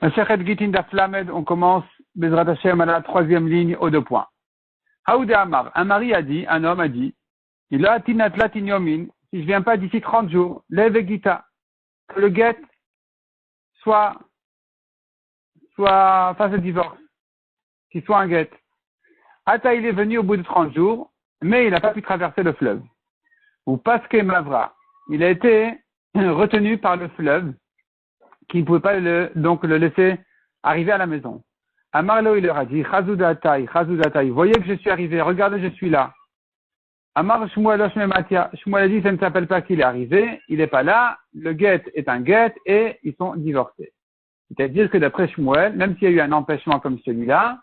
Masechet Gitin Daf Lamed, on commence Bezrat Hashem à la troisième ligne aux 2 points. Haoud Amar, un mari a dit, un homme a dit, il a tinat latin yomin, si je viens pas d'ici 30 jours, lève Gita, que le guet soit face au divorce, qu'il soit un guet. Ata, il est venu au bout de 30 jours, mais il n'a pas pu traverser le fleuve. Ou Paske Mavra, il a été retenu par le fleuve, qui ne pouvait pas le laisser arriver à la maison. Amarlo, il leur a dit, Chazoudatai, voyez que je suis arrivé, regardez, je suis là. Amar Shmuel Oshmematia, Shmuel a dit, ça ne s'appelle pas qu'il est arrivé, il n'est pas là, le guet est un guet et ils sont divorcés. C'est-à-dire que d'après Shmuel, même s'il y a eu un empêchement comme celui-là,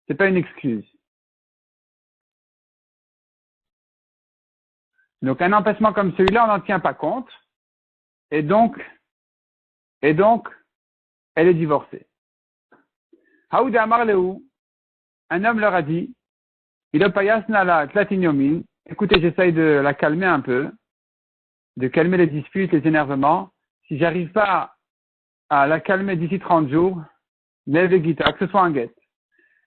c'est pas une excuse. Donc un empêchement comme celui-là, on n'en tient pas compte, et donc, elle est divorcée. Haoud Amar Lehu, un homme leur a dit, il a payasna la tlatinyomin, écoutez, j'essaye de la calmer un peu, de calmer les disputes, les énervements. Si j'arrive pas à la calmer d'ici 30 jours, lève Gita, que ce soit un guet.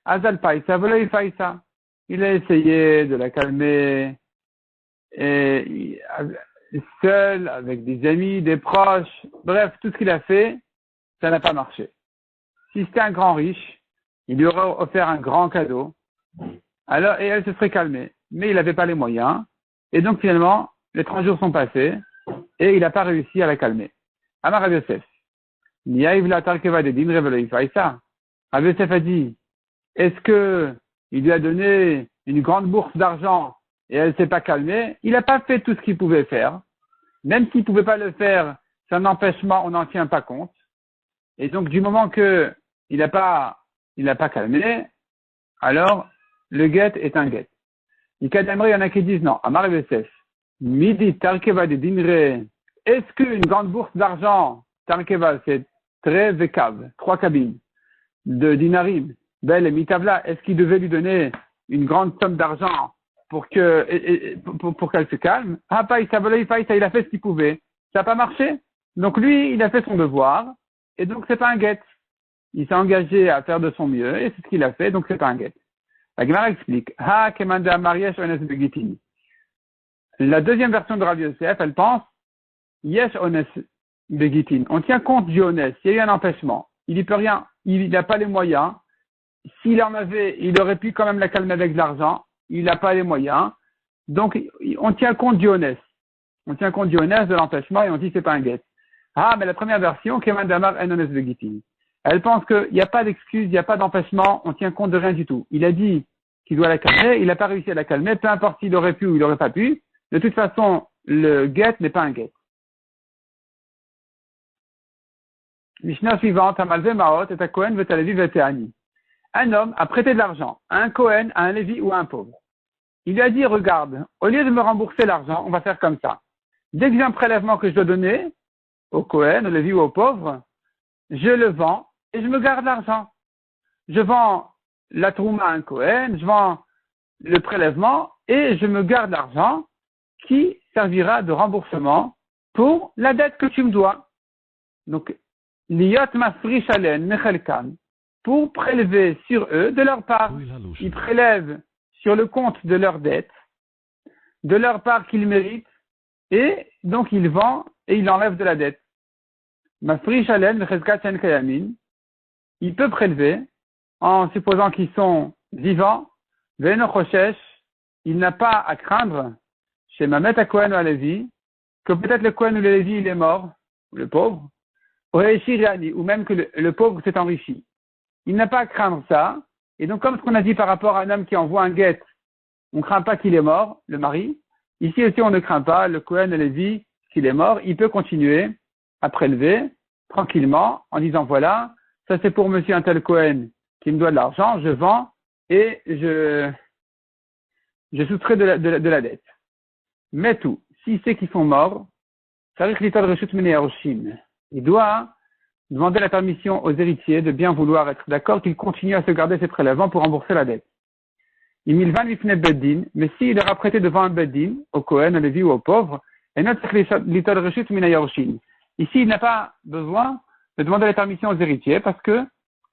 Azal païsa, volay faïsa. Il a essayé de la calmer, et seul, avec des amis, des proches, bref, tout ce qu'il a fait, ça n'a pas marché. Si c'était un grand riche, il lui aurait offert un grand cadeau, alors, et elle se serait calmée. Mais il n'avait pas les moyens, et donc finalement, les 30 jours sont passés, et il n'a pas réussi à la calmer. Amar Rav Yosef, Niaïv la tarkeva de din revelo ifaïsa. Rav Yosef a dit, est-ce que il lui a donné une grande bourse d'argent, et elle ne s'est pas calmée? Il n'a pas fait tout ce qu'il pouvait faire. Même s'il ne pouvait pas le faire, c'est un empêchement, on n'en tient pas compte. Et donc, du moment que il n'a pas calmé, alors, le guet est un guet. Il y en a qui disent non. Amar Rav Yosef, midi tarkeva de dinre. Est-ce qu'une grande bourse d'argent, tarkeva, c'est très vekav, 3 cabines, de dinarim, belle et mitavla, est-ce qu'il devait lui donner une grande somme d'argent pour qu'elle se calme? Ah, il a fait ce qu'il pouvait. Ça n'a pas marché. Donc lui, il a fait son devoir, et donc c'est pas un guet. Il s'est engagé à faire de son mieux, et c'est ce qu'il a fait, donc c'est pas un guet. La Gemara explique, la deuxième version de Rav Yosef, elle pense, yesh ones begitin. On tient compte du ones. Il y a eu un empêchement. Il n'y peut rien. Il n'a pas les moyens. S'il en avait, il aurait pu quand même la calmer avec de l'argent. Il n'a pas les moyens. Donc, on tient compte du ones. On tient compte du ones, de l'empêchement, et on dit que c'est pas un guet. Ah, mais la première version, Kemandamar en ones begitin. Elle pense qu'il n'y a pas d'excuse, il n'y a pas d'empêchement, on tient compte de rien du tout. Il a dit qu'il doit la calmer, il n'a pas réussi à la calmer, peu importe s'il aurait pu ou il n'aurait pas pu. De toute façon, le guet n'est pas un guet. Mishnah suivante, Amalve Maot et à Kohen Vetalevi Veteani. Un homme a prêté de l'argent à un Kohen, à un Lévi ou à un pauvre. Il lui a dit, regarde, au lieu de me rembourser l'argent, on va faire comme ça. Dès que j'ai un prélèvement que je dois donner au Kohen, au Lévi ou au pauvre, je le vends et je me garde l'argent. Je vends la trouma à un Kohen, je vends le prélèvement et je me garde l'argent qui servira de remboursement pour la dette que tu me dois. Donc, liyot mafri shalen mechelkan, pour prélever sur eux de leur part. Ils prélèvent sur le compte de leur dette, de leur part qu'ils méritent, et donc ils vendent et ils enlèvent de la dette. Mafri shalen mechelkan chen kayamin. Il peut prélever en supposant qu'ils sont vivants. Veno choshesh, il n'a pas à craindre chez Mamet à Kohen ou à Lévi que peut-être le Kohen ou le Lévi il est mort, ou le pauvre, ou même que le pauvre s'est enrichi. Il n'a pas à craindre ça. Et donc comme ce qu'on a dit par rapport à un homme qui envoie un guet, on ne craint pas qu'il est mort, le mari. Ici aussi on ne craint pas le Kohen ou le Lévi qu'il est mort. Il peut continuer à prélever tranquillement en disant voilà, ça c'est pour monsieur un tel Cohen qui me doit de l'argent, je vends et je soustrais de la dette. Mais tout, s'il sait qu'ils sont morts, il doit demander la permission aux héritiers de bien vouloir être d'accord qu'ils continuent à se garder ses prélèvements pour rembourser la dette. Mais s'il leur a prêté devant un beddin, au Cohen, au Lévi ou au pauvre, ici il n'a pas besoin de demander la permission aux héritiers parce que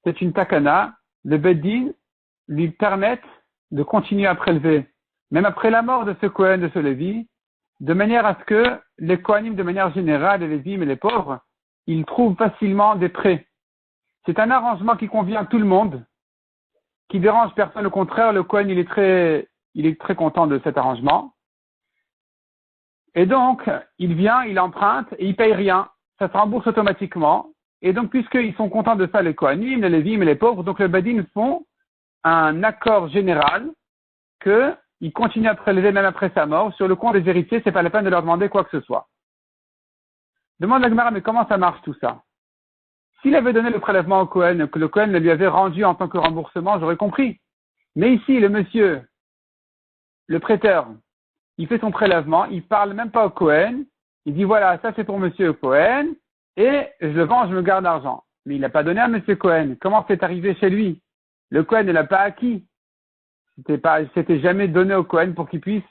c'est une takana, le Beddin lui permettent de continuer à prélever, même après la mort de ce Kohen, de ce Lévi, de manière à ce que les Kohanim, de manière générale, les Lévim et les pauvres, ils trouvent facilement des prêts. C'est un arrangement qui convient à tout le monde, qui dérange personne. Au contraire, le Kohen, il est très content de cet arrangement. Et donc, il vient, il emprunte et il paye rien. Ça se rembourse automatiquement. Et donc, puisqu'ils sont contents de ça, les Kohanim, les Lévim et les pauvres, donc le Badin font un accord général qu'ils continuent à prélever même après sa mort. Sur le compte des héritiers, c'est pas la peine de leur demander quoi que ce soit. Demande la Gemara, mais comment ça marche tout ça? S'il avait donné le prélèvement au Kohen, que le Kohen le lui avait rendu en tant que remboursement, j'aurais compris. Mais ici, le monsieur, le prêteur, il fait son prélèvement, il parle même pas au Kohen, il dit voilà, ça c'est pour monsieur Cohen, et je le vends, je me garde l'argent. Mais il n'a pas donné à monsieur Cohen. Comment c'est arrivé chez lui? Le Cohen ne l'a pas acquis. C'était jamais donné au Cohen pour qu'il puisse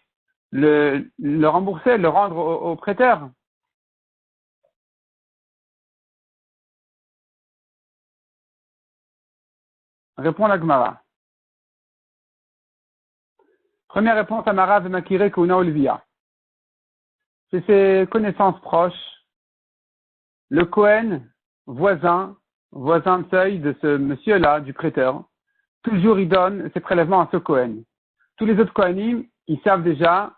le rembourser, le rendre au prêteur. Répond la Gemara. Première réponse à Marav Makire Kouna Olvia. C'est ses connaissances proches. Le Cohen, voisin de seuil de ce monsieur-là, du prêteur, toujours il donne ses prélèvements à ce Cohen. Tous les autres Kohanim, ils savent déjà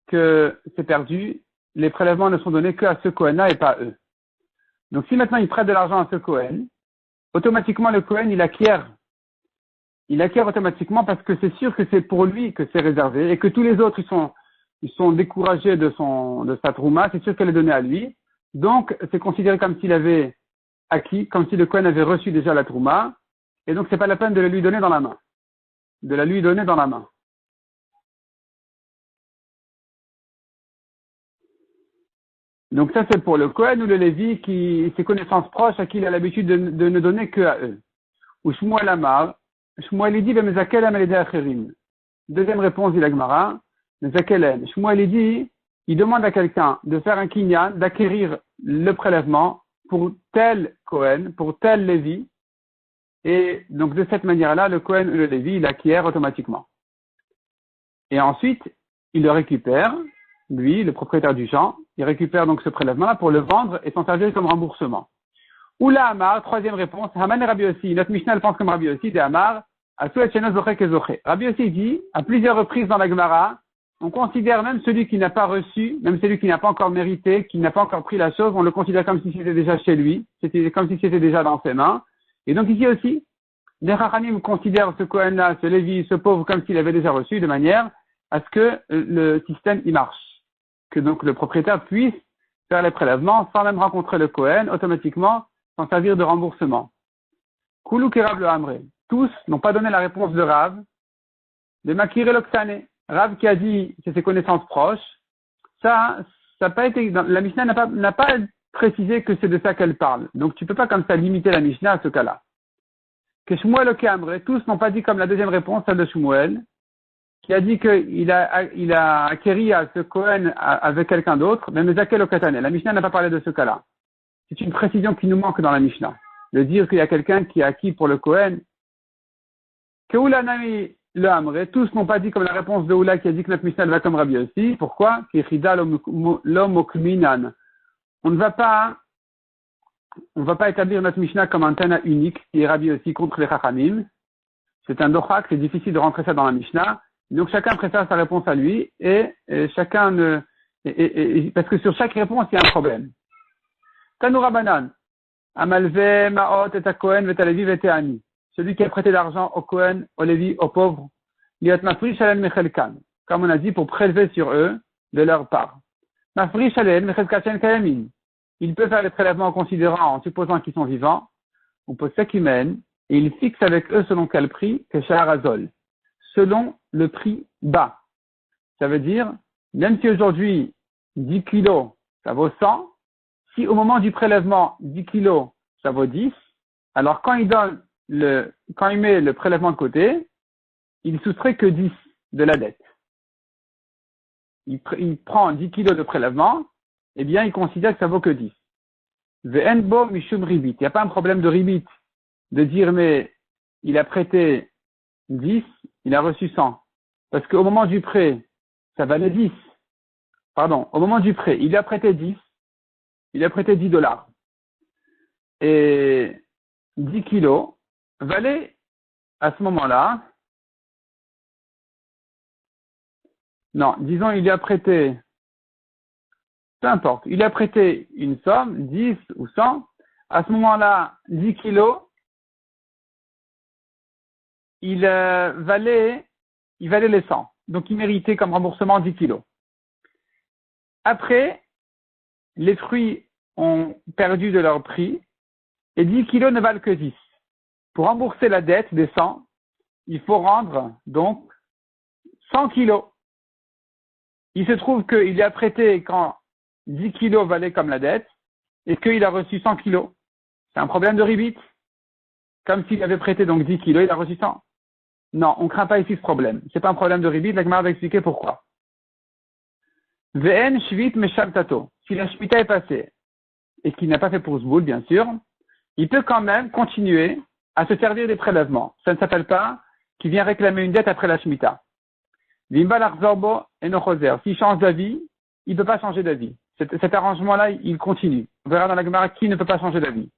que c'est perdu. Les prélèvements ne sont donnés qu'à ce Cohen-là et pas à eux. Donc si maintenant il prête de l'argent à ce Cohen, automatiquement le Cohen, il acquiert automatiquement parce que c'est sûr que c'est pour lui que c'est réservé et que tous les autres, ils sont découragés de sa trouma, c'est sûr qu'elle est donnée à lui. Donc, c'est considéré comme s'il avait acquis, comme si le Kohen avait reçu déjà la trouma, et donc c'est pas la peine de la lui donner dans la main. De la lui donner dans la main. Donc ça, c'est pour le Kohen ou le Lévi qui, ses connaissances proches, à qui il a l'habitude de ne donner que à eux. Ou Shmuel Amar, Shmuel dit, Bemezakelem el acherim. Deuxième réponse dit la Gemara, Bemezakelem. Shmuel dit, il demande à quelqu'un de faire un kinyan, d'acquérir le prélèvement pour tel Kohen, pour tel Lévi, et donc de cette manière-là, le Kohen ou le Lévi, il acquiert automatiquement. Et ensuite, il le récupère, lui, le propriétaire du champ, il récupère donc ce prélèvement-là pour le vendre et s'en servir comme remboursement. Oula Amar, troisième réponse, Haman et Rabbi Yossi, notre Mishnah elle pense comme Rabbi Yossi, de Amar, Asu Echeno Zoche Kezoche. Rabbi Yossi dit, à plusieurs reprises dans la Gemara, on considère même celui qui n'a pas reçu, même celui qui n'a pas encore mérité, qui n'a pas encore pris la chose, on le considère comme si c'était déjà chez lui, c'était comme si c'était déjà dans ses mains. Et donc ici aussi, les Chachamim considèrent ce Kohen-là, ce Lévi, ce pauvre comme s'il avait déjà reçu, de manière à ce que le système y marche. Que donc le propriétaire puisse faire les prélèvements sans même rencontrer le Kohen, automatiquement, sans servir de remboursement. Koulou Kerab le Hamre. Tous n'ont pas donné la réponse de Rav, de Makir et Loksane. Rav qui a dit c'est ses connaissances proches, ça n'a pas été, la Mishnah n'a pas précisé que c'est de ça qu'elle parle. Donc tu peux pas comme ça limiter la Mishnah à ce cas-là. Que Shmuel et Amre, tous n'ont pas dit comme la deuxième réponse, celle de Shmuel, qui a dit qu'il a acquéri à ce Kohen avec quelqu'un d'autre, même Zakel au Katane. La Mishnah n'a pas parlé de ce cas-là. C'est une précision qui nous manque dans la Mishnah. De dire qu'il y a quelqu'un qui a acquis pour le Kohen. Que Oulanami le Hamre, tous n'ont pas dit comme la réponse de Oula qui a dit que notre Mishnah va comme Rabbi aussi. Pourquoi? On ne va pas établir notre Mishnah comme un Tana unique qui est Rabbi aussi contre les Chachamim. C'est un dochak, c'est difficile de rentrer ça dans la Mishnah. Donc chacun préfère sa réponse à lui et chacun parce que sur chaque réponse il y a un problème. Tanoura Banan, Amalve, Maot, et Kohen, Vetalevi, Veteani. Celui qui a prêté l'argent au Kohen, au Lévi, aux pauvres, Liot Mafri Shalem Mechelkan. Comme on a dit, pour prélever sur eux de leur part. Mafri Shalem Mechelkan Kayamin. Il peut faire les prélèvements en considérant, en supposant qu'ils sont vivants, ou pour Sekimen, et il fixe avec eux selon quel prix, que Shaharazol. Selon le prix bas. Ça veut dire, même si aujourd'hui, 10 kilos, ça vaut 100, si au moment du prélèvement, 10 kilos, ça vaut 10, alors quand il met le prélèvement de côté, il soustrait que 10 de la dette. Il prend 10 kilos de prélèvement, eh bien, il considère que ça vaut que 10. Ve'en bo mishum ribit. Il n'y a pas un problème de ribit. De dire, mais il a prêté 10, il a reçu 100. Parce qu'au moment du prêt, ça valait 10. Pardon, au moment du prêt, il a prêté 10. Il a prêté $10. Et 10 kilos valait, à ce moment-là, non, disons, il a prêté, peu importe, il a prêté une somme, 10 ou 100. À ce moment-là, 10 kilos, il valait les 100. Donc, il méritait comme remboursement 10 kilos. Après, les fruits ont perdu de leur prix et 10 kilos ne valent que 10. Pour rembourser la dette des 100, il faut rendre donc 100 kilos. Il se trouve qu'il a prêté quand 10 kilos valaient comme la dette et qu'il a reçu 100 kilos. C'est un problème de ribit. Comme s'il avait prêté donc 10 kilos, il a reçu 100. Non, on ne craint pas ici ce problème. C'est pas un problème de ribit. La Gemara va expliquer pourquoi. Ve'en shvit mesham tato. Si la shmita est passée et qu'il n'a pas fait pour zboul, bien sûr, il peut quand même continuer à se servir des prélèvements. Ça ne s'appelle pas qu'il vient réclamer une dette après la shmita. Vimba l'arzorbo et no choser. S'il change d'avis, il ne peut pas changer d'avis. Cet arrangement-là, il continue. On verra dans la Gemara qui ne peut pas changer d'avis.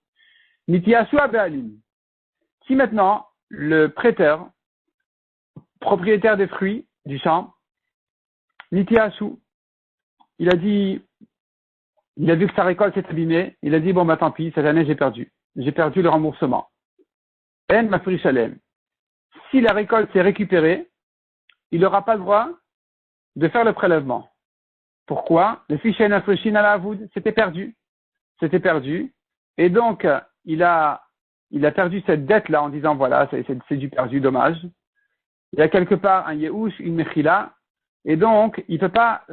Nitiashua be'alim. Si maintenant, le prêteur, propriétaire des fruits du champ, Nitiashu, il a vu que sa récolte s'est abîmée, il a dit, bon, bah, tant pis, cette année, j'ai perdu le remboursement. En mafri shalem. Si la récolte s'est récupérée, il n'aura pas le droit de faire le prélèvement. Pourquoi? Le fichier nafrishin à la avoud, c'était perdu. Et donc, il a perdu cette dette-là en disant, voilà, c'est du perdu, dommage. Il y a quelque part un yehush, une mechila, et donc, il peut pas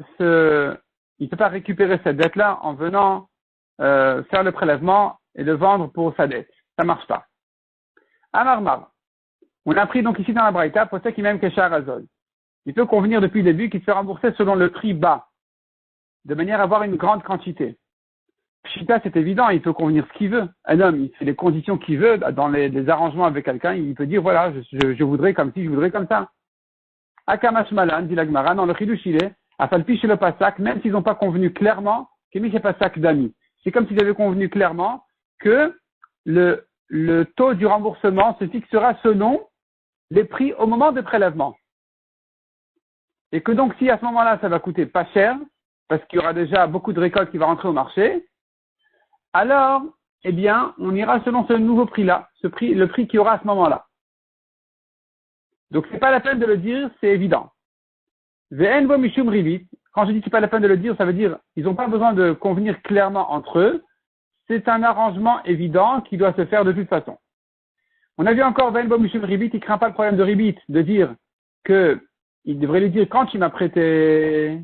récupérer cette dette-là en venant faire le prélèvement et le vendre pour sa dette. Ça marche pas. Amarmar. On a appris donc ici dans la Braïta, pour ça qu'il même Keshar Azol. Il peut convenir depuis le début qu'il se fait rembourser selon le prix bas, de manière à avoir une grande quantité. Pshita, c'est évident, il peut convenir ce qu'il veut. Un homme, il fait les conditions qu'il veut, dans les arrangements avec quelqu'un, il peut dire, voilà, je voudrais comme ci, je voudrais comme ça. Akamash Malan, dit la Gemara, dans le Chidush, il est, Afalpi chez le Passak, même s'ils n'ont pas convenu clairement, Kémi chez Passak d'ami. C'est comme s'ils avaient convenu clairement que le taux du remboursement se fixera selon les prix au moment de prélèvement. Et que donc, si à ce moment-là, ça va coûter pas cher, parce qu'il y aura déjà beaucoup de récoltes qui vont rentrer au marché, alors, eh bien, on ira selon ce nouveau prix-là, le prix qu'il y aura à ce moment-là. Donc, c'est pas la peine de le dire, c'est évident. Ve'en bo mishum rivit. Quand je dis que c'est pas la peine de le dire, ça veut dire ils n'ont pas besoin de convenir clairement entre eux. C'est un arrangement évident qui doit se faire de toute façon. On a vu encore ve'en bo mishum rivit, il craint pas le problème de rivit, de dire que il devrait lui dire quand il m'a prêté,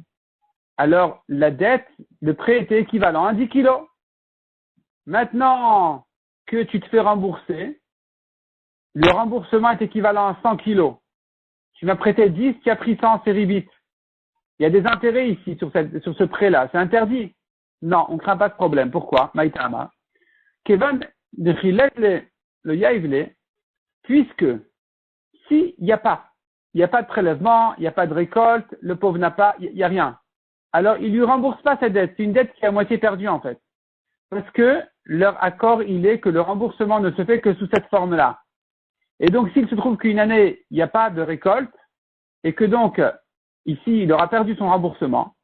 alors la dette, le prêt était équivalent à 10 kilos. Maintenant que tu te fais rembourser, le remboursement est équivalent à 100 kilos. Tu m'as prêté 10, tu as pris 100, c'est ribit. Il y a des intérêts ici sur ce prêt-là. C'est interdit. Non, on ne craint pas ce problème. Pourquoi? Maïtama. Kevan de Chilet le Yaivle, puisque s'il n'y a pas de prélèvement, il n'y a pas de récolte, le pauvre n'a pas, il n'y a rien. Alors, il lui rembourse pas cette dette. C'est une dette qui est à moitié perdue, en fait. Parce que leur accord, il est que le remboursement ne se fait que sous cette forme-là. Et donc, s'il se trouve qu'une année, il n'y a pas de récolte, et que donc, ici, il aura perdu son remboursement,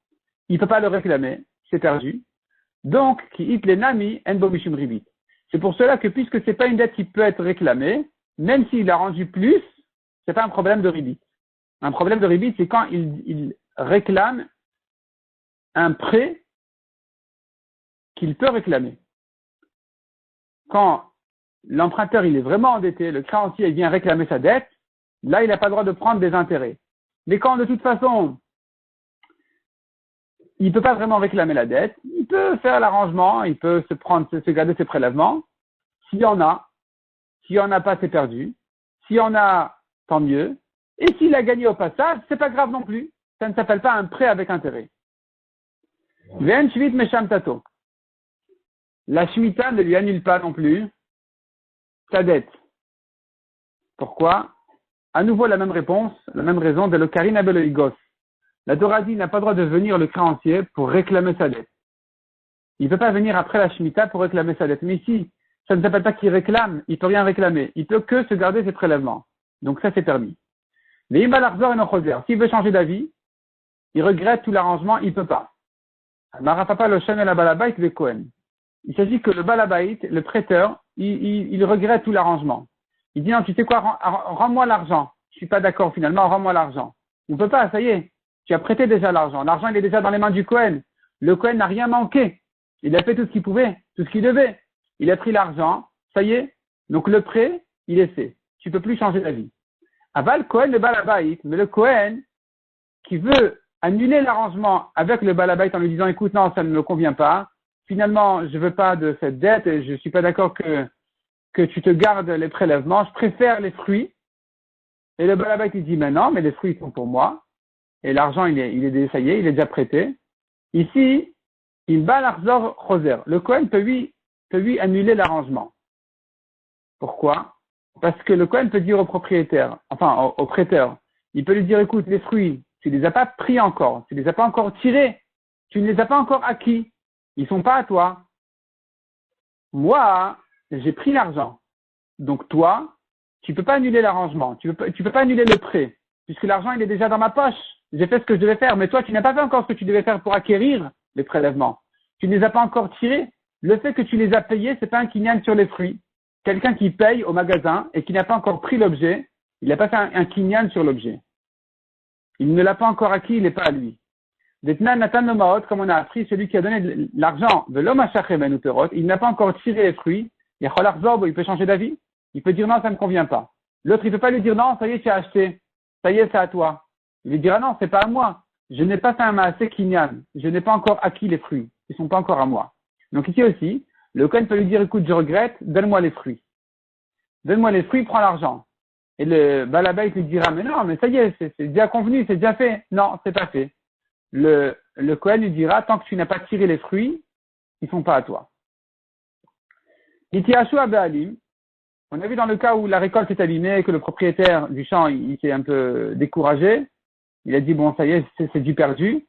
il ne peut pas le réclamer, c'est perdu. Donc, qui hit les nami en bomishum ribit. C'est pour cela que, puisque c'est pas une dette qui peut être réclamée, même s'il a rendu plus, c'est pas un problème de ribit. Un problème de ribit, c'est quand il réclame un prêt qu'il peut réclamer. Quand l'emprunteur, il est vraiment endetté, le créancier, il vient réclamer sa dette, là, il n'a pas le droit de prendre des intérêts. Mais quand, de toute façon, il ne peut pas vraiment réclamer la dette, il peut faire l'arrangement, il peut se garder ses prélèvements. S'il y en a pas, c'est perdu. S'il y en a, tant mieux. Et s'il a gagné au passage, c'est pas grave non plus. Ça ne s'appelle pas un prêt avec intérêt. Ve'en shvit mesham tato. La Shemitah ne lui annule pas non plus sa dette. Pourquoi? À nouveau la même réponse, la même raison de le Karina Beloïgos. La Torah dit n'a pas le droit de venir le créancier pour réclamer sa dette. Il ne peut pas venir après la Shemitah pour réclamer sa dette. Mais ici, ça ne s'appelle pas qu'il réclame, il ne peut rien réclamer. Il peut que se garder ses prélèvements. Donc ça, c'est permis. Mais s'il veut changer d'avis, il regrette tout l'arrangement, il ne peut pas. Marafapa le Shem et la Balabait le Kohen. Il s'agit que le Balabait, le prêteur, il regrette tout l'arrangement. Il dit non, tu sais quoi, rends-moi l'argent. Je suis pas d'accord finalement, rends-moi l'argent. On ne peut pas, ça y est. Tu as prêté déjà l'argent. L'argent, il est déjà dans les mains du Kohen. Le Kohen n'a rien manqué. Il a fait tout ce qu'il pouvait, tout ce qu'il devait. Il a pris l'argent, ça y est. Donc le prêt, il est fait. Tu ne peux plus changer d'avis. Aval Kohen le Balabait, mais le Kohen qui veut annuler l'arrangement avec le Balabait en lui disant écoute, non, ça ne me convient pas. Finalement, je ne veux pas de cette dette et je ne suis pas d'accord que tu te gardes les prélèvements. Je préfère les fruits. Et le Balabait, il dit mais non, mais les fruits sont pour moi. Et l'argent, ça y est, il est déjà prêté. Ici, il bat l'arzor choser. Le Kohen peut lui annuler l'arrangement. Pourquoi? Parce que le Kohen peut dire au propriétaire, enfin au prêteur, il peut lui dire écoute, les fruits, tu les as pas pris encore, tu les as pas encore tirés, tu ne les as pas encore acquis, ils sont pas à toi. Moi, j'ai pris l'argent. Donc toi, tu peux pas annuler l'arrangement, tu peux pas annuler le prêt, puisque l'argent il est déjà dans ma poche. J'ai fait ce que je devais faire, mais toi, tu n'as pas fait encore ce que tu devais faire pour acquérir les prélèvements. Tu ne les as pas encore tirés. Le fait que tu les as payés, c'est pas un kinyan sur les fruits. Quelqu'un qui paye au magasin et qui n'a pas encore pris l'objet, il n'a pas fait un kinyan sur l'objet. Il ne l'a pas encore acquis, il n'est pas à lui. Detnan Nathan Nomaot, comme on a appris, celui qui a donné l'argent de l'homme à Shachem ou Perot, il n'a pas encore tiré les fruits. Il peut changer d'avis. Il peut dire non, ça ne me convient pas. L'autre, il ne peut pas lui dire non, ça y est, tu as acheté. Ça y est, c'est à toi. Il lui dira non, c'est pas à moi. Je n'ai pas fait un maasé kinyan. Je n'ai pas encore acquis les fruits. Ils ne sont pas encore à moi. Donc ici aussi, le Kohen peut lui dire écoute, je regrette, donne-moi les fruits. Donne-moi les fruits, prends l'argent. Et le Balabait lui dira mais non, mais ça y est, c'est déjà convenu, c'est déjà fait. Non, c'est pas fait. Le Kohen lui dira tant que tu n'as pas tiré les fruits, ils ne sont pas à toi. Itiashu Abalim, on a vu dans le cas où la récolte est abîmée, que le propriétaire du champ, il s'est un peu découragé. Il a dit, bon, ça y est, c'est du perdu.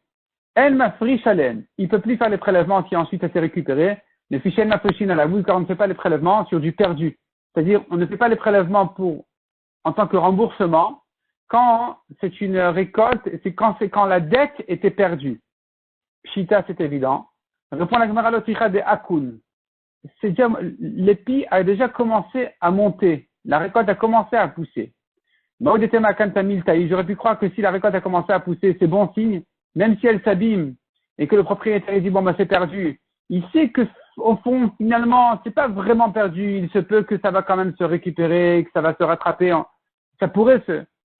El mafri shalen. Il ne peut plus faire les prélèvements qui ensuite a été récupéré. Le fichier mafrishin à la boule, car on ne fait pas les prélèvements sur du perdu. C'est-à-dire, on ne fait pas les prélèvements en tant que remboursement quand c'est une récolte, c'est quand la dette était perdue. Pshita, c'est évident. Répond la Gemara Loticha de Akun. L'épi a déjà commencé à monter. La récolte a commencé à pousser. J'aurais pu croire que si la récolte a commencé à pousser, c'est bon signe, même si elle s'abîme et que le propriétaire dit bon c'est perdu. Il sait que au fond finalement c'est pas vraiment perdu. Il se peut que ça va quand même se récupérer, que ça va se rattraper. Ça pourrait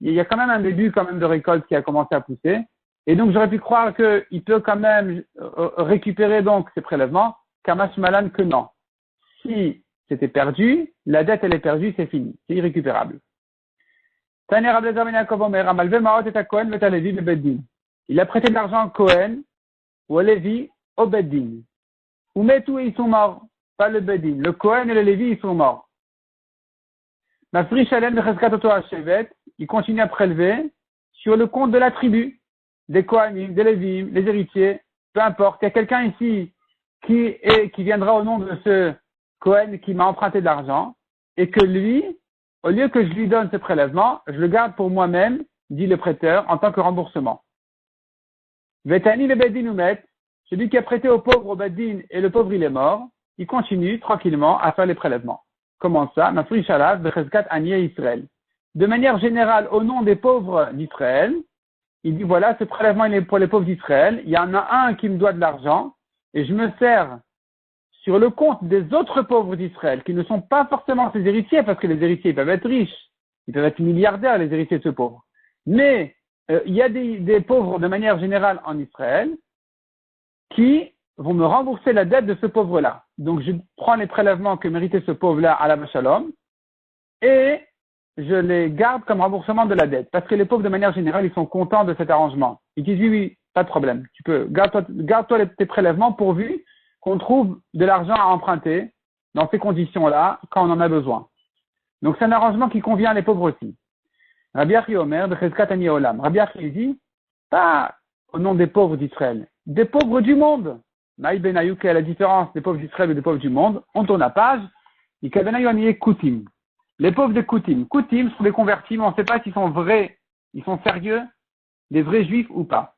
il y a quand même un début quand même de récolte qui a commencé à pousser. Et donc j'aurais pu croire qu'il peut quand même récupérer donc ses prélèvements. Kamash Malan que non. Si c'était perdu, la dette elle est perdue, c'est fini, c'est irrécupérable. Il a prêté de l'argent au Cohen ou au Lévi au Beddin. Ou Metou, ils sont morts, pas le Beddin. Le Cohen et le Lévi, ils sont morts. Il continue à prélever sur le compte de la tribu, des Kohanim, des Lévim, les héritiers, peu importe. Il y a quelqu'un ici qui viendra au nom de ce Cohen qui m'a emprunté de l'argent et que lui, au lieu que je lui donne ce prélèvement, je le garde pour moi-même, dit le prêteur, en tant que remboursement. Vetani le Beddin Oumet, celui qui a prêté au pauvre au Beddin et le pauvre il est mort, il continue tranquillement à faire les prélèvements. Comment ça? Mafri Shalav Becheskat Anié Israël. De manière générale, au nom des pauvres d'Israël, il dit voilà, ce prélèvement il est pour les pauvres d'Israël, il y en a un qui me doit de l'argent, et je me sers sur le compte des autres pauvres d'Israël, qui ne sont pas forcément ses héritiers, parce que les héritiers ils peuvent être riches, ils peuvent être milliardaires, les héritiers de ce pauvre. Mais il y a des pauvres de manière générale en Israël qui vont me rembourser la dette de ce pauvre-là. Donc je prends les prélèvements que méritait ce pauvre-là à la Shalom et je les garde comme remboursement de la dette. Parce que les pauvres de manière générale, ils sont contents de cet arrangement. Ils disent oui, pas de problème. Tu peux, garde-toi tes prélèvements pourvu qu'on trouve de l'argent à emprunter dans ces conditions-là quand on en a besoin. Donc c'est un arrangement qui convient à les pauvres aussi. Rabbi Achi Omer, de Cheskat Ani Olam. Rabbi Achi dit, pas au nom des pauvres d'Israël, des pauvres du monde. Maï Benayou, quelle est la différence des pauvres d'Israël et des pauvres du monde? On tourne la page. Ika Benayou Ani Koutim. Les pauvres de Koutim. Koutim sont des convertis, mais on ne sait pas s'ils sont vrais, ils sont sérieux, des vrais juifs ou pas.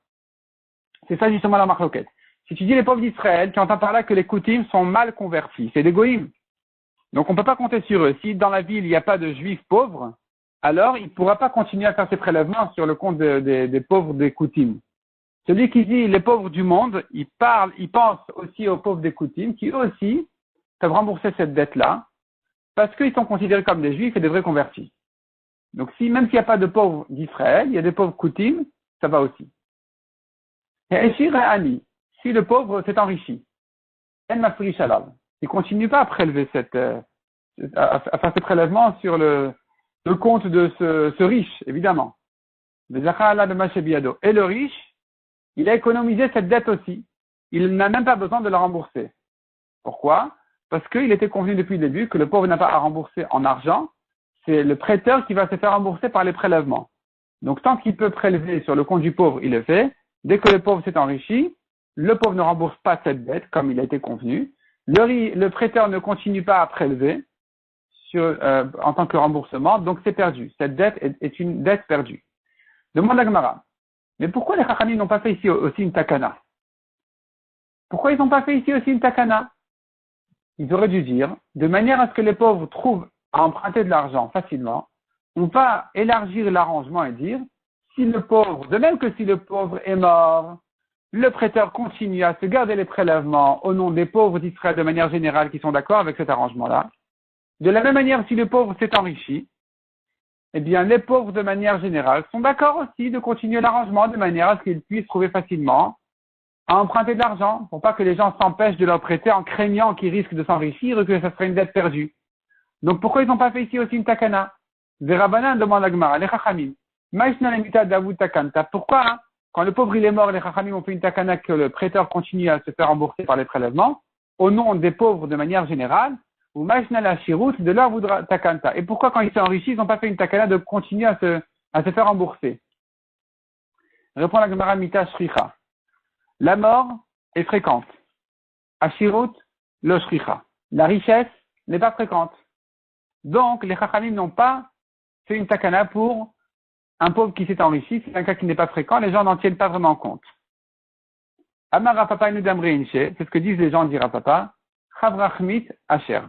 C'est ça justement la marloquette. Si tu dis les pauvres d'Israël, tu entends par là que les Koutim sont mal convertis. C'est des goïms. Donc on ne peut pas compter sur eux. Si dans la ville il n'y a pas de juifs pauvres, alors il ne pourra pas continuer à faire ses prélèvements sur le compte des pauvres des Koutim. Celui qui dit les pauvres du monde, il pense aussi aux pauvres des Koutim, qui eux aussi peuvent rembourser cette dette-là, parce qu'ils sont considérés comme des juifs et des vrais convertis. Donc même s'il n'y a pas de pauvres d'Israël, il y a des pauvres Koutim, ça va aussi. Et Eshir et Ani, si le pauvre s'est enrichi, il ne continue pas à prélever à faire ses prélèvements sur le compte de ce riche, évidemment. Et le riche, il a économisé cette dette aussi. Il n'a même pas besoin de la rembourser. Pourquoi? Parce qu'il était convenu depuis le début que le pauvre n'a pas à rembourser en argent. C'est le prêteur qui va se faire rembourser par les prélèvements. Donc, tant qu'il peut prélever sur le compte du pauvre, il le fait. Dès que le pauvre s'est enrichi, le pauvre ne rembourse pas cette dette comme il a été convenu. Le prêteur ne continue pas à prélever en tant que remboursement, donc c'est perdu. Cette dette est une dette perdue. Demande la Gemara. Mais pourquoi les Chachamim n'ont pas fait ici aussi une takana? Pourquoi ils n'ont pas fait ici aussi une takana? Ils auraient dû dire, de manière à ce que les pauvres trouvent à emprunter de l'argent facilement, on va élargir l'arrangement et dire, de même que si le pauvre est mort, le prêteur continue à se garder les prélèvements au nom des pauvres d'Israël de manière générale qui sont d'accord avec cet arrangement-là. De la même manière, si le pauvre s'est enrichi, eh bien, les pauvres de manière générale sont d'accord aussi de continuer l'arrangement de manière à ce qu'ils puissent trouver facilement à emprunter de l'argent pour pas que les gens s'empêchent de leur prêter en craignant qu'ils risquent de s'enrichir et que ça serait une dette perdue. Donc, pourquoi ils n'ont pas fait ici aussi une takana? Verabanan demande à Gemara, les Chachamim. Maïshna lemita davud takanta. Pourquoi, quand le pauvre il est mort, les Chachamim ont fait une takana que le prêteur continue à se faire rembourser par les prélèvements, au nom des pauvres de manière générale, ou Maïshna la shirout de leur voudra takanta. Et pourquoi, quand ils sont enrichis, ils n'ont pas fait une takana de continuer à se faire rembourser? Répond la Gemara mita shricha. La mort est fréquente. Ashirut, lo shricha. La richesse n'est pas fréquente. Donc, les Chachamim n'ont pas fait une takana pour un pauvre qui s'est enrichi. C'est un cas qui n'est pas fréquent. Les gens n'en tiennent pas vraiment compte. Amar Rapapa inudamre inche. C'est ce que disent les gens du Rapapa. Chavrachmit asher.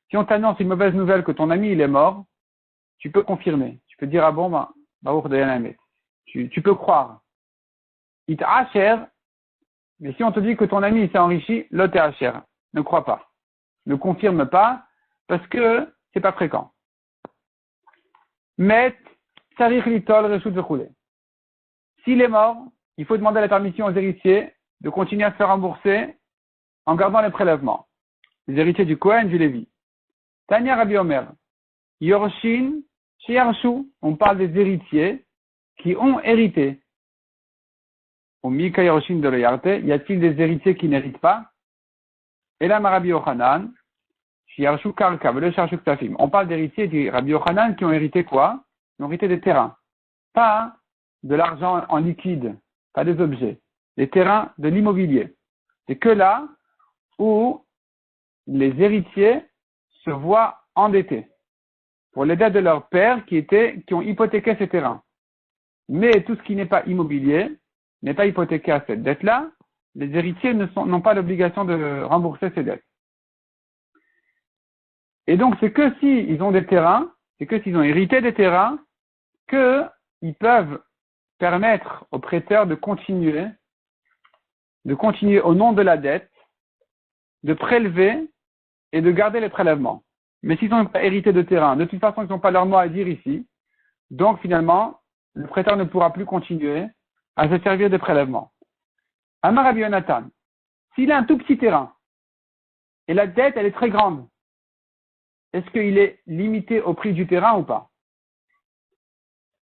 Si on t'annonce une mauvaise nouvelle que ton ami il est mort, tu peux confirmer. Tu peux dire, ah bon, tu peux croire. It asher. Mais si on te dit que ton ami s'est enrichi, l'autre est asher. Ne crois pas. Ne confirme pas, parce que c'est pas fréquent. Mais, sarich litol reshut vechule. S'il est mort, il faut demander la permission aux héritiers de continuer à se faire rembourser en gardant les prélèvements. Les héritiers du Kohen, du Lévi. Tanya Rabbi Omer. Yorshin, Shiarshu. On parle des héritiers qui ont hérité. Au Mika Yorshin de l'Oyarte, y a-t-il des héritiers qui n'héritent pas? Et là, Rabbi Yochanan, Shiarshu Karka, le Shiarshu Ktafim. On parle d'héritiers du Rabbi Yochanan qui ont hérité quoi? Ils ont hérité des terrains. Pas de l'argent en liquide, pas des objets. Des terrains, de l'immobilier. C'est que là où les héritiers se voient endettés pour les dettes de leur père qui ont hypothéqué ces terrains. Mais tout ce qui n'est pas immobilier n'est pas hypothéqué à cette dette-là. Les héritiers n'ont pas l'obligation de rembourser ces dettes. Et donc, c'est que s'ils ont des terrains, c'est que s'ils ont hérité des terrains, qu'ils peuvent permettre aux prêteurs de continuer au nom de la dette, de prélever et de garder les prélèvements. Mais s'ils n'ont pas hérité de terrain, de toute façon, ils n'ont pas leur mot à dire ici. Donc, finalement, le prêteur ne pourra plus continuer à se servir des prélèvements. Amar Rabbi Yonatan, s'il a un tout petit terrain et la dette, elle est très grande, est-ce qu'il est limité au prix du terrain ou pas?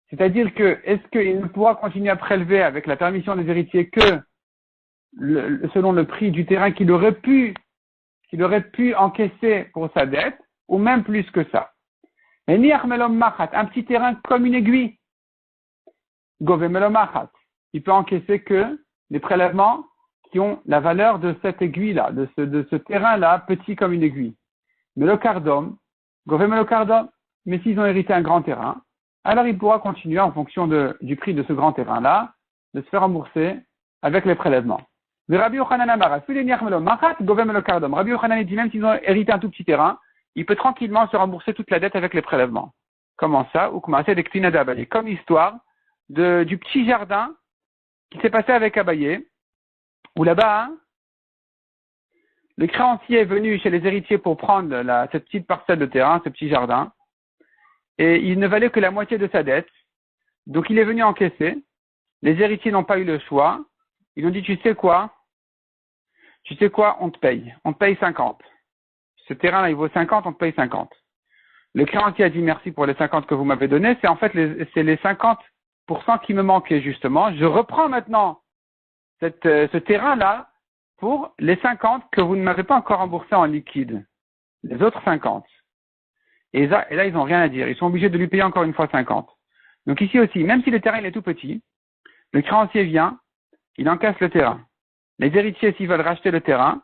C'est-à-dire est-ce qu'il ne pourra continuer à prélever avec la permission des héritiers que selon le prix du terrain qu'il aurait pu qu'il aurait pu encaisser pour sa dette, ou même plus que ça. Et niach melom machat, un petit terrain comme une aiguille. Gove melom machat. Il peut encaisser que les prélèvements qui ont la valeur de cette aiguille-là, de ce terrain-là, petit comme une aiguille. Melokardom, gove melokardom. Mais s'ils ont hérité un grand terrain, alors il pourra continuer en fonction du prix de ce grand terrain-là, de se faire rembourser avec les prélèvements. Rabbi Yochanan Amara, Rabbi Yochanan dit même s'ils ont hérité un tout petit terrain, il peut tranquillement se rembourser toute la dette avec les prélèvements. Comment ça? Ou comme l'histoire du petit jardin qui s'est passé avec Abaye, où là-bas, le créancier est venu chez les héritiers pour prendre cette petite parcelle de terrain, ce petit jardin, et il ne valait que la moitié de sa dette. Donc il est venu encaisser. Les héritiers n'ont pas eu le choix. Ils ont dit, tu sais quoi, on te paye 50. Ce terrain-là, il vaut 50, on te paye 50. Le créancier a dit merci pour les 50 que vous m'avez donnés. C'est en fait c'est les 50% qui me manquaient, justement. Je reprends maintenant ce terrain-là pour les 50 que vous ne m'avez pas encore remboursés en liquide. Les autres 50. Et là, ils n'ont rien à dire. Ils sont obligés de lui payer encore une fois 50. Donc ici aussi, même si le terrain il est tout petit, le créancier vient, il encaisse le terrain. Les héritiers, s'ils veulent racheter le terrain,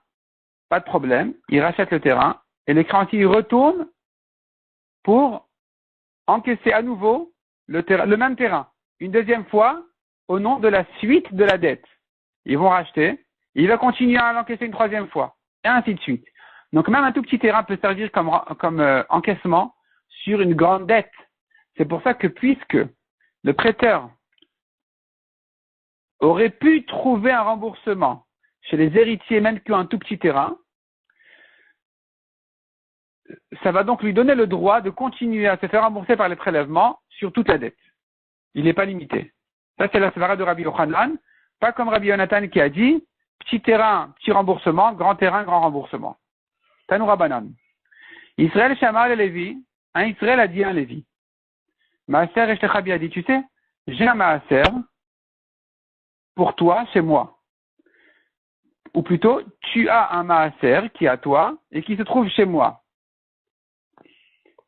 pas de problème, ils rachètent le terrain, et les créanciers, ils retournent pour encaisser à nouveau le même terrain, une deuxième fois, au nom de la suite de la dette. Ils vont racheter, et il va continuer à l'encaisser une troisième fois, et ainsi de suite. Donc même un tout petit terrain peut servir comme encaissement sur une grande dette. C'est pour ça que puisque le prêteur aurait pu trouver un remboursement chez les héritiers même qui ont un tout petit terrain, ça va donc lui donner le droit de continuer à se faire rembourser par les prélèvements sur toute la dette. Il n'est pas limité. Ça, c'est la svara de Rabbi Yochanan, pas comme Rabbi Yonatan qui a dit petit terrain, petit remboursement, grand terrain, grand remboursement. Tanoura Banan. Israël Shamar le Lévi, un Israël a dit à un Lévi. Maaser Eshtechabi a dit, tu sais, j'ai un Maaser pour toi chez moi. Ou plutôt, tu as un Maaser qui est à toi et qui se trouve chez moi.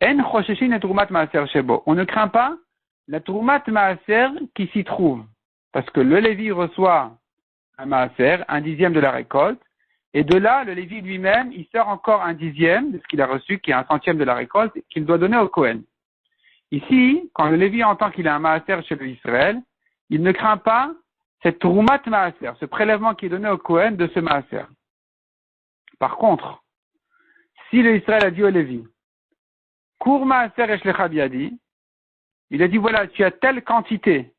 En Chosheshin et Troumat Maaser Shebo. On ne craint pas la Troumat Maaser qui s'y trouve. Parce que le Lévi reçoit un Maaser, 1/10 de la récolte. Et de là, le Lévi lui-même, il sort encore 1/10 de ce qu'il a reçu, qui est 1/100 de la récolte, qu'il doit donner au Kohen. Ici, quand le Lévi entend qu'il a un Maaser chez le Israël, il ne craint pas cette Troumat Maaser, ce prélèvement qui est donné au Kohen de ce Maaser. Par contre, si le Israël a dit au Lévi, Kour Maaser Eshlecha Biadi, il a dit voilà, tu as telle quantité,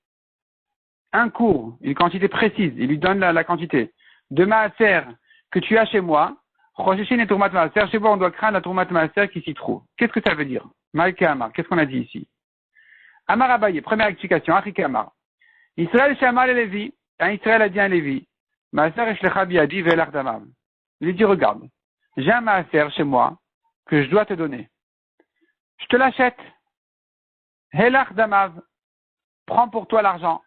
un cours, une quantité précise, il lui donne la quantité de Maaser que tu as chez moi, Rosheshin et Tourmat Maaser, chez moi on doit craindre la Tourmat Maaser qui s'y trouve. Qu'est-ce que ça veut dire? Maïke Amar, qu'est-ce qu'on a dit ici? Amar Abaye, première explication, Arike Amar. Israël Shamal et Lévi, un Israël a dit à un Lévi, Maaser Eshlecha Biadi Ve'elach Damav. Il lui dit regarde, j'ai un Maaser chez moi que je dois te donner. Je te l'achète. Helach Damav, prends pour toi l'argent.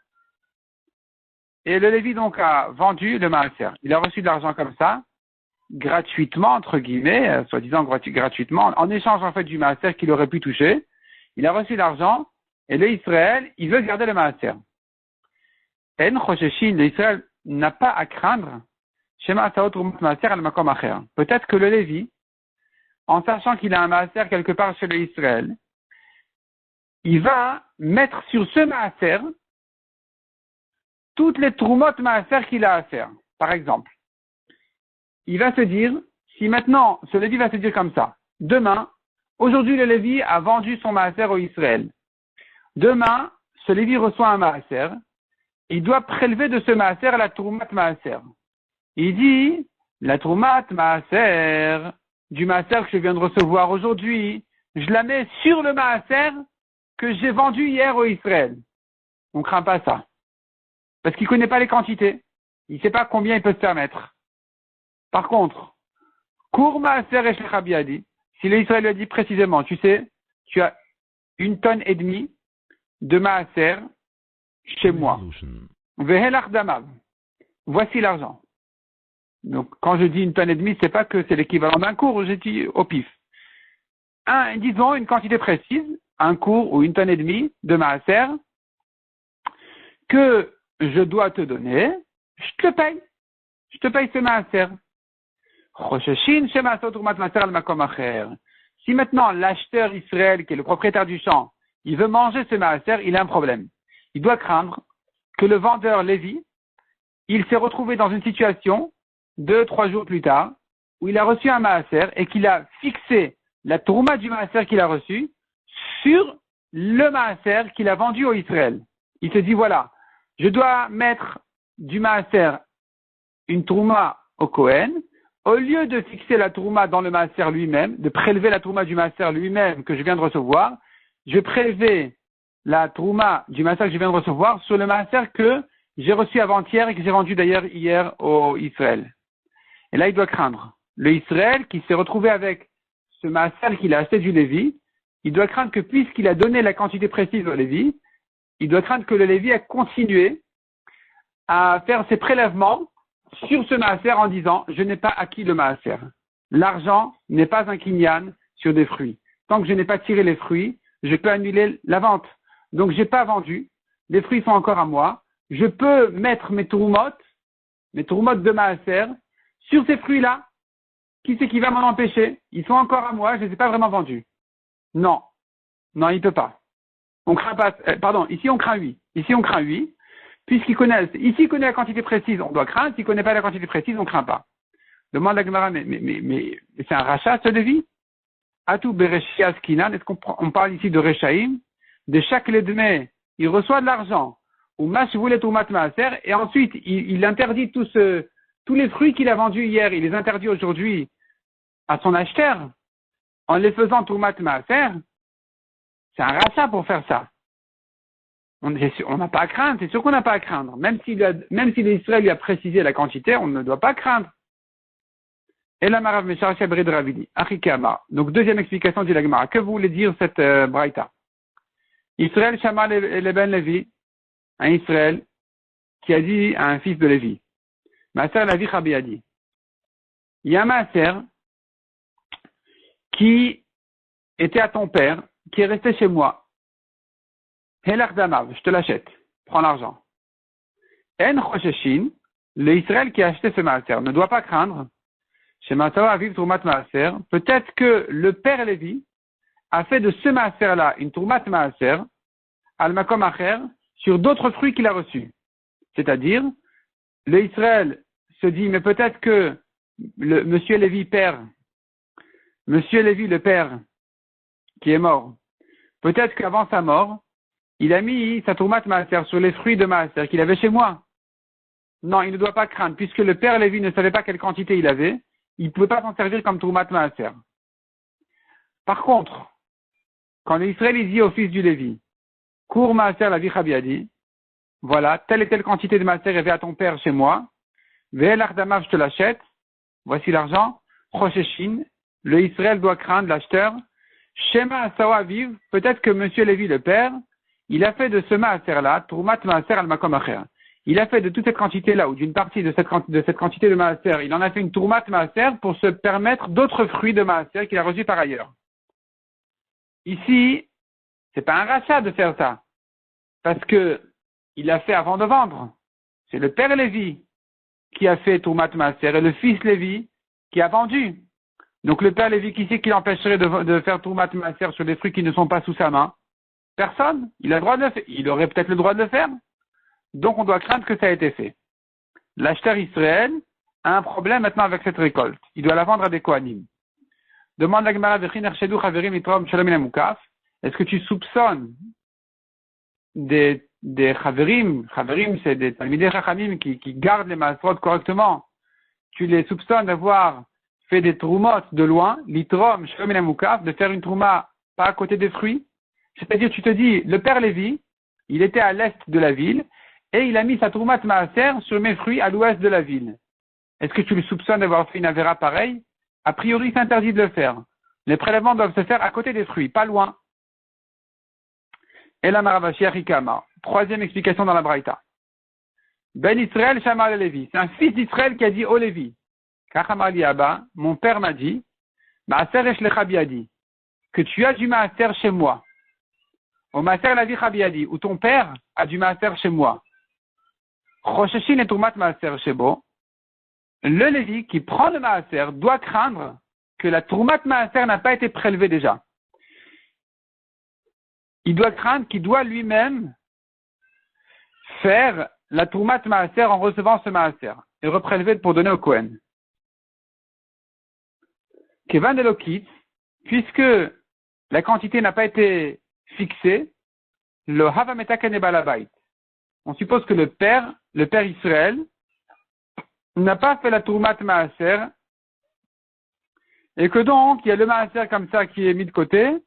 Et le Lévi donc a vendu le Maaser. Il a reçu de l'argent comme ça, gratuitement, entre guillemets, soi-disant gratuitement, en échange en fait du Maaser qu'il aurait pu toucher. Il a reçu l'argent et le Israël, il veut garder le Maaser. En Chosheshin, le Israël n'a pas à craindre peut-être que le Lévi, en sachant qu'il a un Maaser quelque part chez le Israël, il va mettre sur ce Maaser toutes les Troumot Maaser qu'il a à faire. Par exemple, il va se dire, si maintenant, ce Lévi va se dire comme ça, demain, aujourd'hui le Lévi a vendu son Maaser au Israël. Demain, ce Lévi reçoit un Maaser, il doit prélever de ce Maaser la Troumat Maaser. Il dit, la Troumat Maaser, du Maaser que je viens de recevoir aujourd'hui, je la mets sur le Maaser que j'ai vendu hier au Israël. On ne craint pas ça. Parce qu'il ne connaît pas les quantités. Il ne sait pas combien il peut se permettre. Par contre, Kour Maaser et Shlecha Biadi, si l'Israël lui a dit précisément, tu sais, tu as 1,5 tonne de Maaser chez moi. Vehelach Damav. Voici l'argent. Donc, quand je dis une tonne et demie, c'est pas que c'est l'équivalent d'un cours, j'ai dit au pif. Disons une quantité précise, un cours ou une tonne et demie de maaser, que je dois te donner, je te paye. Je te paye ce maaser. Si maintenant l'acheteur Israël, qui est le propriétaire du champ, il veut manger ce maaser, il a un problème. Il doit craindre que le vendeur Lévi, il s'est retrouvé dans une situation 2-3 jours plus tard, où il a reçu un maaser et qu'il a fixé la tourma du maaser qu'il a reçu sur le maaser qu'il a vendu au Israël. Il se dit, voilà, je dois mettre du maaser une tourma au Kohen, au lieu de fixer la tourma dans le maaser lui-même, de prélever la tourma du maaser lui-même que je viens de recevoir, je vais prélever la tourma du maaser que je viens de recevoir sur le maaser que j'ai reçu avant-hier et que j'ai vendu d'ailleurs hier au Israël. Et là, il doit craindre. Le Israël qui s'est retrouvé avec ce maaser qu'il a acheté du Lévi, il doit craindre que puisqu'il a donné la quantité précise au Lévi, il doit craindre que le Lévi a continué à faire ses prélèvements sur ce maaser en disant, je n'ai pas acquis le maaser. L'argent n'est pas un kinyan sur des fruits. Tant que je n'ai pas tiré les fruits, je peux annuler la vente. Donc, je n'ai pas vendu. Les fruits sont encore à moi. Je peux mettre mes tourumotes de maaser, sur ces fruits-là. Qui c'est qui va m'en empêcher? Ils sont encore à moi, je ne les ai pas vraiment vendus. Non, il ne peut pas. On craint pas, ici on craint oui. Puisqu'il connaît, ici il connaît la quantité précise, on doit craindre. S'il ne connaît pas la quantité précise, on ne craint pas. Demande la Gemara, mais c'est un rachat ce devis? Atou Bereshia Skinan, est-ce qu'on parle ici de Rechaim? De chaque ledmé, il reçoit de l'argent. Ou Mashvoulet ou Matmaaser, et ensuite il interdit tous les fruits qu'il a vendus hier, il les interdit aujourd'hui à son acheteur, en les faisant tout Matmaaser. C'est un rachat pour faire ça. On n'a pas à craindre, c'est sûr qu'on n'a pas à craindre. Même si l'Israël lui a précisé la quantité, on ne doit pas craindre. Et la Marav Meshar Shabrid Ravidi, Achikama. Donc, deuxième explication dit la Gemara. Que voulait dire cette braïta? Israël Shama le Ben Levi, un Israël qui a dit à un fils de Lévi, Maaser Lavi Chabi a dit, il y a un Maaser qui était à ton père, qui est resté chez moi. Helach Damav, je te l'achète, prends l'argent. En Chosheshin, le Israël qui a acheté ce Maaser ne doit pas craindre, chez Maaser Aviv Troumat Maaser, peut-être que le père Lévi a fait de ce Maaser-là une Troumat Maaser, al Makom Acher, sur d'autres fruits qu'il a reçus. C'est-à-dire, le Israël se dit, mais peut-être que Monsieur Lévi le père, qui est mort, peut-être qu'avant sa mort, il a mis sa Troumat Maaser sur les fruits de Maaser qu'il avait chez moi. Non, il ne doit pas craindre, puisque le père Lévi ne savait pas quelle quantité il avait, il ne pouvait pas s'en servir comme Troumat Maaser. Par contre, quand l'Israël dit au fils du Lévi, Cours Maaser la Vichabiadi, voilà, telle et telle quantité de Maaser est à ton père chez moi, Ve'elach Damav, je te l'achète, voici l'argent, Chosheshin, le Israël doit craindre l'acheteur, Shema Asawa Aviv, peut-être que Monsieur Lévi le père, il a fait de ce Maaser-là, Troumat Maaser al Makom Acher. Il a fait de toute cette quantité-là, ou d'une partie de cette quantité de Maaser, il en a fait une Troumat Maaser pour se permettre d'autres fruits de Maaser qu'il a reçus par ailleurs. Ici, c'est pas un rachat de faire ça. Parce que il l'a fait avant de vendre. C'est le père Lévi qui a fait Troumat Maaser et le fils Lévi qui a vendu. Donc le père Lévi, qui sait qu'il empêcherait de faire Troumat Maaser sur des fruits qui ne sont pas sous sa main? Personne. Il a le droit de le faire. Il aurait peut-être le droit de le faire. Donc on doit craindre que ça ait été fait. L'acheteur Israël a un problème maintenant avec cette récolte. Il doit la vendre à des Kohanim. Demande la Gemara Vechin Shedou Chaverim Mitrom Shalom Mukaf. Est-ce que tu soupçonnes des Chaverim c'est des Talmidei Chachamim qui gardent les Maasrot correctement. Tu les soupçonnes d'avoir fait des troumot de loin, l'itrom, Shalom Mukaf, de faire une trouma pas à côté des fruits. C'est-à-dire, tu te dis, le père Lévi, il était à l'est de la ville, et il a mis sa troumat maaser sur mes fruits à l'ouest de la ville. Est-ce que tu le soupçonnes d'avoir fait une avéra pareille? A priori, c'est interdit de le faire. Les prélèvements doivent se faire à côté des fruits, pas loin. Et la Maravashi Arikama. Troisième explication dans la Braïta. Ben Israël Shamar le Lévi. C'est un fils d'Israël qui a dit au Lévi. Kachamali Abba, mon père m'a dit, Maaser Eshlecha Biadi, que tu as du Maaser chez moi. Au Maaser Lavi Chabiadi, où ton père a du Maaser chez moi. Rosheshin et Troumat Maaser Shebo. Le Lévi qui prend le Maaser doit craindre que la Troumat Maaser n'a pas été prélevée déjà. Il doit craindre qu'il doit lui-même faire la Troumat Maaser en recevant ce Maaser et reprélever pour donner au Kohen. Kevan Elokit, puisque la quantité n'a pas été fixée, le Havameta Balabait. On suppose que le père Israël, n'a pas fait la Troumat Maaser, et que donc, il y a le Maaser comme ça qui est mis de côté,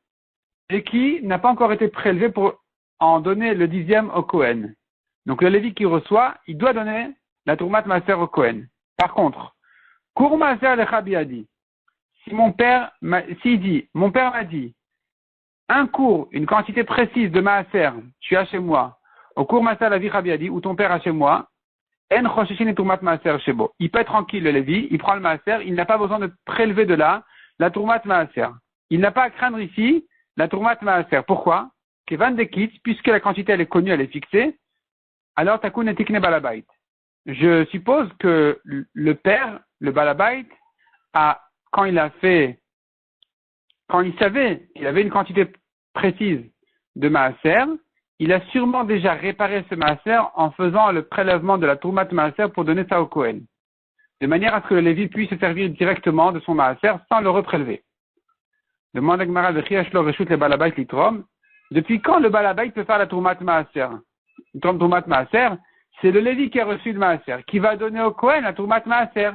et qui n'a pas encore été prélevé pour en donner le 10e au Kohen. Donc le Lévi qui reçoit, il doit donner la Troumat Maaser au Kohen. Par contre, Kour Maaser Lecha Biadi, s'il dit, mon père m'a dit, un cours, une quantité précise de Maaser, tu as chez moi, au Kour Maaser Lavi Chabiadi, ou ton père a chez moi, En Choshishin et Troumat Maaser Shebo. Il peut être tranquille, le Lévi, il prend le Maaser, il n'a pas besoin de prélever de là la Troumat Maaser. Il n'a pas à craindre ici la Troumat Maaser. Pourquoi? Kevan Dekitz, puisque la quantité elle est connue, elle est fixée, alors Takun et Tikne Balabait. Je suppose que le père, le Balabait, quand il savait qu'il avait une quantité précise de Maaser, il a sûrement déjà réparé ce Maaser en faisant le prélèvement de la Troumat Maaser pour donner ça au Kohen. De manière à ce que le Lévi puisse se servir directement de son Maaser sans le reprélever. Demande à Gemara de Chiashlo Reshut le Balabait Litrom. Depuis quand le Balabait peut faire la Troumat Maaser? La Troumat Maaser, c'est le Lévi qui a reçu le Maaser, qui va donner au Kohen la Troumat Maaser.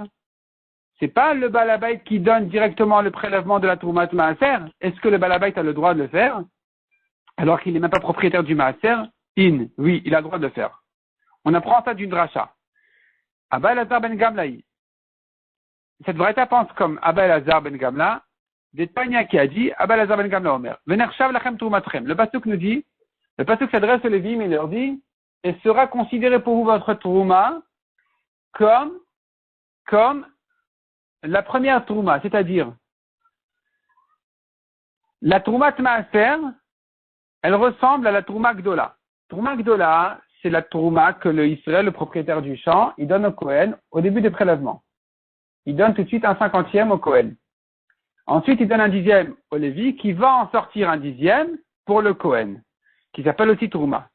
C'est pas le Balabait qui donne directement le prélèvement de la Troumat Maaser. Est-ce que le Balabait a le droit de le faire? Alors qu'il n'est même pas propriétaire du Maaser? Oui, il a le droit de le faire. On apprend ça d'une dracha. Abba Elazar ben Gamlaï. Cette vraie pense comme Abba Elazar ben Gamla, des Tanya qui a dit, Abba Elazar ben Gamla Omer. Venershav lachem troumatrem. Le pasuk nous dit, le pasuk s'adresse aux Lévim et leur dit, et sera considéré pour vous votre trouma comme la première trouma, c'est-à-dire, la troumat Maaser, elle ressemble à la Trouma Gdola. Trouma Gdola, c'est la Trouma que le Israël, le propriétaire du champ, il donne au Kohen au début des prélèvements. Il donne tout de suite un 50e au Kohen. Ensuite, il donne un 10e au Lévi qui va en sortir un 10e pour le Kohen, qui s'appelle aussi Trouma.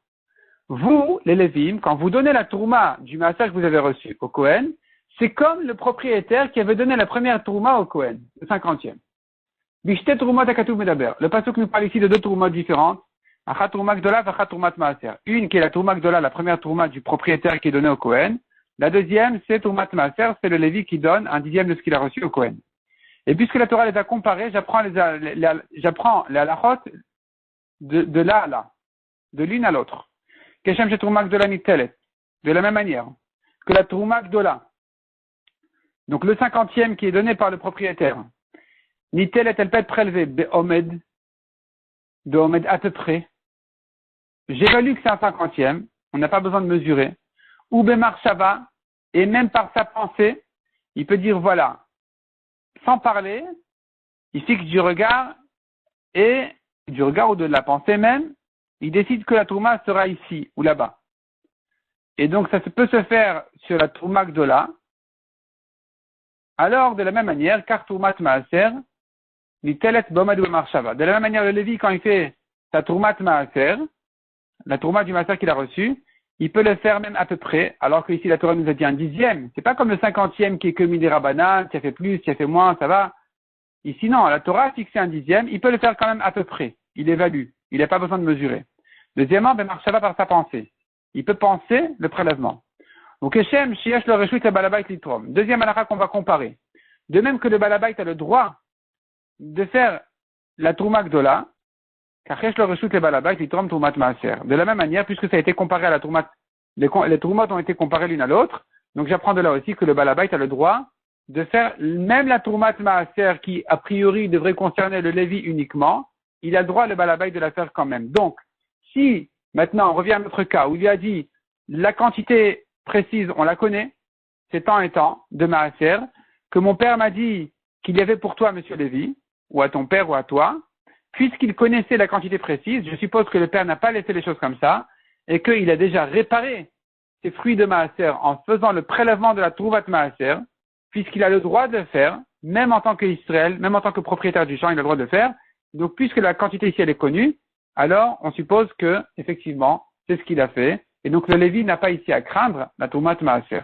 Vous, les Lévim, quand vous donnez la Trouma du Maaser que vous avez reçu au Kohen, c'est comme le propriétaire qui avait donné la première Trouma au Kohen, le 50e. Bishte Trouma Takatu Medaber. Le pasuk nous parle ici de deux Troumas différentes. Achat Trouma Gdola, Achat Troumat Maaser. Une qui est la Trouma Gdola, la première Trouma du propriétaire qui est donnée au Kohen. La deuxième, c'est Troumat Maaser, c'est le Lévi qui donne un 10e de ce qu'il a reçu au Kohen. Et puisque la Torah les a comparés, j'apprends les halachot de là à là, de l'une à l'autre. Keshem chez Trouma Gdola Nitelet. De la même manière que la Trouma Gdola. Donc le 50e qui est donné par le propriétaire. Nitelet, elle peut être prélevée, Be'omed, de Omed à peu près. J'évalue que c'est un 50e, on n'a pas besoin de mesurer. Ou Be'marshava, et même par sa pensée, il peut dire voilà, sans parler, il fixe du regard, et du regard ou de la pensée même, il décide que la Trouma sera ici ou là-bas. Et donc ça peut se faire sur la Trouma Gdola. Alors, de la même manière, car Troumat Maaser, de la même manière, le Lévi, quand il fait sa Troumat Maaser, la Trouma du Maaser qu'il a reçu, il peut le faire même à peu près, alors que ici la Torah nous a dit un 10e. C'est pas comme le 50e qui est que Midé Rabbanan, qui a fait plus, qui a fait moins, ça va. Ici, non, la Torah a fixé un 10e, il peut le faire quand même à peu près. Il évalue. Il n'a pas besoin de mesurer. Deuxièmement, Marshava par sa pensée. Il peut penser le prélèvement. Donc, Eshem, Shiesh, le Reshut, le Balabait, l'Itrom. Deuxième halakha qu'on va comparer. De même que le Balabait a le droit de faire la Trouma Gdola, Kachesh le Reshut, le Balabait, l'Itrom, Troumat Maaser. De la même manière, puisque ça a été comparé à la Troumat, les Troumot ont été comparées l'une à l'autre, donc j'apprends de là aussi que le Balabait a le droit de faire même la Troumat Maaser qui, a priori, devrait concerner le Lévi uniquement, il a le droit, le Balabait, de la faire quand même. Donc, si, maintenant, on revient à notre cas, où il a dit, la quantité précise, on la connaît, c'est tant et tant, de Maaser, que mon père m'a dit qu'il y avait pour toi, monsieur Lévi, ou à ton père ou à toi, puisqu'il connaissait la quantité précise, je suppose que le père n'a pas laissé les choses comme ça, et qu'il a déjà réparé ses fruits de Maaser en faisant le prélèvement de la Trouvat Maaser, puisqu'il a le droit de le faire, même en tant qu'Israël, même en tant que propriétaire du champ, il a le droit de le faire. Donc, puisque la quantité ici, elle est connue, alors on suppose que, effectivement, c'est ce qu'il a fait. Et donc, le Lévi n'a pas ici à craindre la Trouvat Maaser.